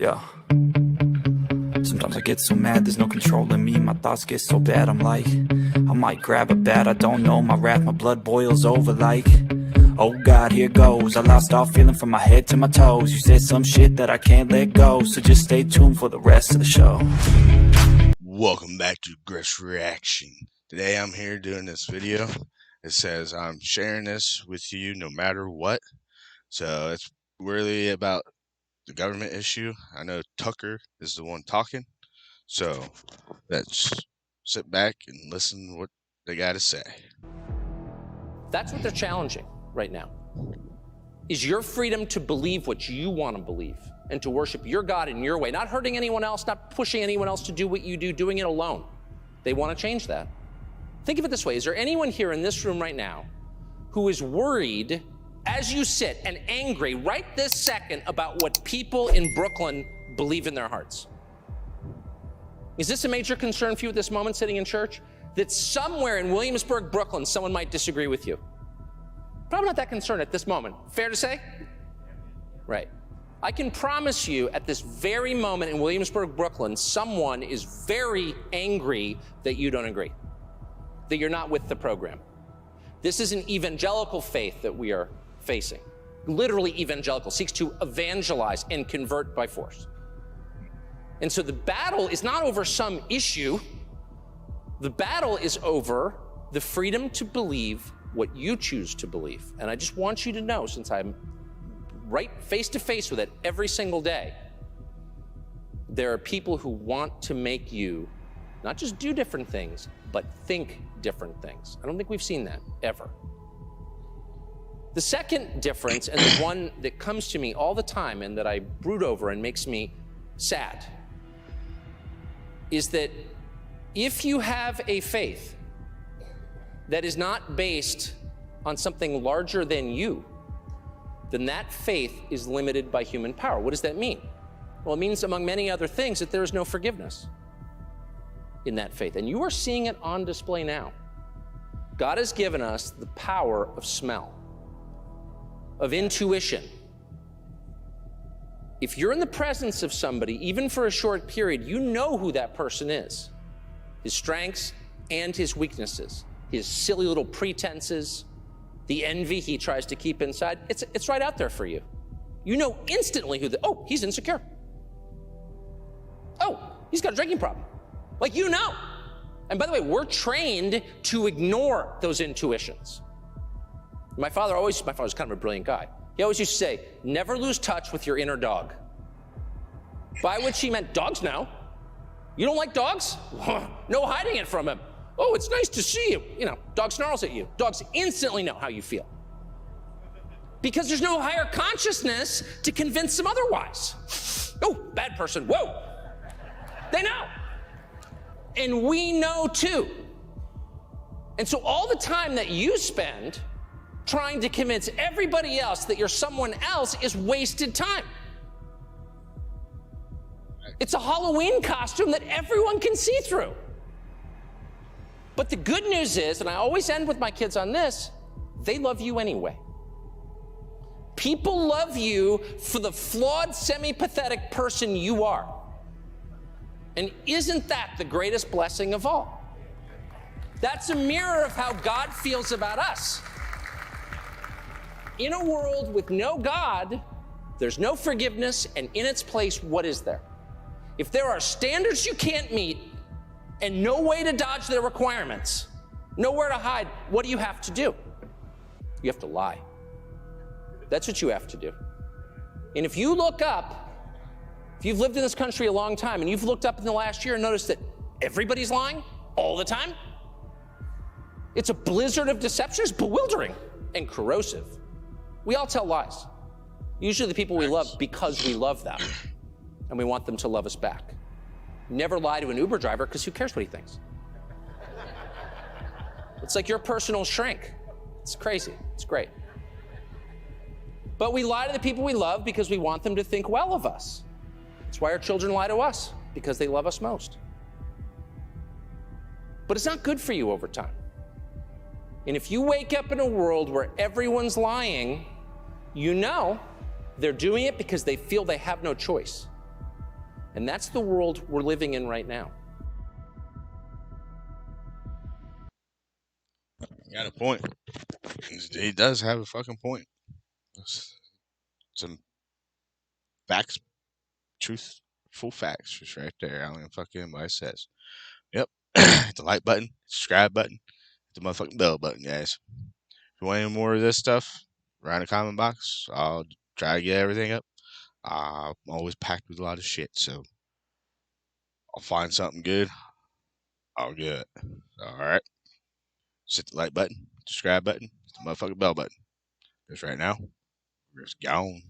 Yeah. Sometimes I get so mad, there's no controlling me. My thoughts get so bad, I'm like, I might grab a bat, I don't know. My wrath, my blood boils over like, oh God, here goes. I lost all feeling from my head to my toes. You said some shit that I can't let go, so just stay tuned for the rest of the show. Welcome back to griffsreaction. Today I'm here doing this video. It says I'm sharing this with you no matter what. So it's really about the government issue. I know Tucker is the one talking. So let's sit back and listen to what they got to say. That's what they're challenging right now, is your freedom to believe what you want to believe and to worship your God in your way, not hurting anyone else, not pushing anyone else to do what you do, doing it alone. They want to change that. Think of it this way. Is there anyone here in this room right now who is worried as you sit and angry right this second about what people in Brooklyn believe in their hearts? Is this a major concern for you at this moment sitting in church? That somewhere in Williamsburg, Brooklyn, someone might disagree with you? Probably not that concerned at this moment. Fair to say? Right. I can promise you at this very moment in Williamsburg, Brooklyn, someone is very angry that you don't agree, that you're not with the program. This is an evangelical faith that we are facing. Literally evangelical, seeks to evangelize and convert by force. And so the battle is not over some issue. The battle is over the freedom to believe what you choose to believe. And I just want you to know, since I'm right face to face with it every single day, there are people who want to make you not just do different things, but think different things. I don't think we've seen that ever. The second difference, and the one that comes to me all the time and that I brood over and makes me sad, is that if you have a faith that is not based on something larger than you, then that faith is limited by human power. What does that mean? Well, it means, among many other things, that there is no forgiveness in that faith. And you are seeing it on display now. God has given us the power of smell, of intuition. If you're in the presence of somebody, even for a short period, you know who that person is, his strengths and his weaknesses, his silly little pretenses, the envy he tries to keep inside. It's right out there for you. You know instantly oh, he's insecure. Oh, he's got a drinking problem. Like, you know. And by the way, we're trained to ignore those intuitions. My father's kind of a brilliant guy. He always used to say, never lose touch with your inner dog. By which he meant, dogs know. You don't like dogs? No hiding it from him. Oh, it's nice to see you. You know, dog snarls at you. Dogs instantly know how you feel. Because there's no higher consciousness to convince them otherwise. Oh, bad person, whoa. They know. And we know too. And so all the time that you spend trying to convince everybody else that you're someone else is wasted time. It's a Halloween costume that everyone can see through. But the good news is, and I always end with my kids on this, they love you anyway. People love you for the flawed, semi-pathetic person you are. And isn't that the greatest blessing of all? That's a mirror of how God feels about us. In a world with no God, there's no forgiveness, and in its place, what is there? If there are standards you can't meet and no way to dodge their requirements, nowhere to hide, what do you have to do? You have to lie. That's what you have to do. And if you look up, if you've lived in this country a long time and you've looked up in the last year and noticed that everybody's lying all the time, it's a blizzard of deception. It's bewildering and corrosive. We all tell lies. Usually the people we love because we love them and we want them to love us back. Never lie to an Uber driver because who cares what he thinks? It's like your personal shrink. It's crazy. It's great. But we lie to the people we love because we want them to think well of us. That's why our children lie to us, because they love us most. But it's not good for you over time. And if you wake up in a world where everyone's lying, you know they're doing it because they feel they have no choice. And that's the world we're living in right now. You got a point. He does have a fucking point. Some facts, truth, full facts, just right there. I don't even fucking anybody says. Yep. Hit the like button, subscribe button, hit the motherfucking bell button, guys. If you want any more of this stuff, write in the comment box. I'll try to get everything up. I'm always packed with a lot of shit, so I'll find something good. I'll get it. Alright. Just hit the like button, subscribe button, hit the motherfucking bell button. Just right now, we're just gone.